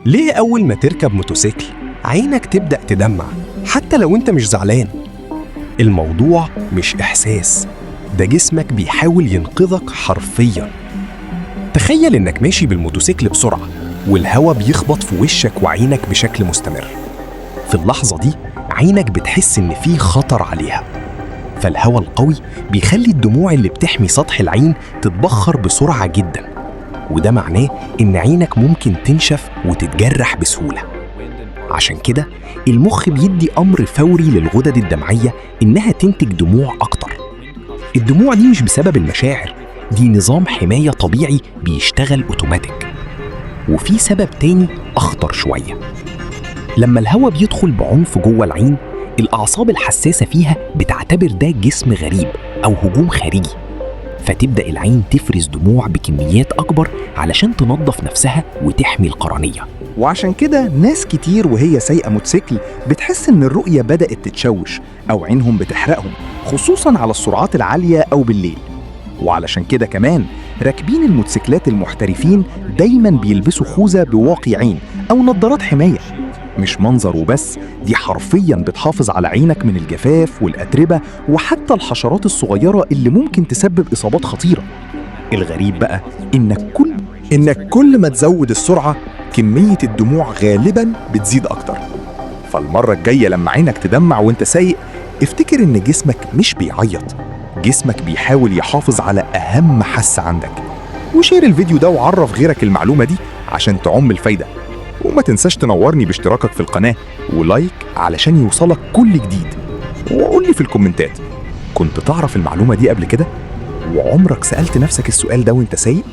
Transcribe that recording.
ليه أول ما تركب موتوسيكل عينك تبدأ تدمع حتى لو أنت مش زعلان؟ الموضوع مش إحساس، ده جسمك بيحاول ينقذك حرفياً. تخيل إنك ماشي بالموتوسيكل بسرعة والهواء بيخبط في وشك وعينك بشكل مستمر. في اللحظة دي عينك بتحس إن في خطر عليها، فالهواء القوي بيخلي الدموع اللي بتحمي سطح العين تتبخر بسرعة جدا، وده معناه إن عينك ممكن تنشف وتتجرح بسهولة. عشان كده المخ بيدي أمر فوري للغدد الدمعية إنها تنتج دموع أكتر. الدموع دي مش بسبب المشاعر، دي نظام حماية طبيعي بيشتغل أوتوماتيك. وفي سبب تاني أخطر شوية. لما الهواء بيدخل بعنف جوه العين، الأعصاب الحساسة فيها بتعتبر ده جسم غريب أو هجوم خارجي، فتبدأ العين تفرز دموع بكميات أكبر علشان تنظف نفسها وتحمي القرنية. وعشان كده ناس كتير وهي سايقة موتوسيكل بتحس إن الرؤية بدأت تتشوش أو عينهم بتحرقهم، خصوصاً على السرعات العالية أو بالليل. وعلشان كده كمان راكبين الموتوسيكلات المحترفين دايماً بيلبسوا خوذة بواقي عين أو نظارات حماية. مش منظر وبس، دي حرفياً بتحافظ على عينك من الجفاف والأتربة وحتى الحشرات الصغيرة اللي ممكن تسبب إصابات خطيرة. الغريب بقى إنك كل ما تزود السرعة كمية الدموع غالباً بتزيد أكتر. فالمرة الجاية لما عينك تدمع وانت سايق، افتكر إن جسمك مش بيعيط، جسمك بيحاول يحافظ على أهم حاسة عندك. وشير الفيديو ده وعرف غيرك المعلومة دي عشان تعم الفايدة. وما تنساش تنورني باشتراكك في القناة ولايك علشان يوصلك كل جديد. وقول لي في الكومنتات، كنت تعرف المعلومة دي قبل كده؟ وعمرك سألت نفسك السؤال ده وانت سايق؟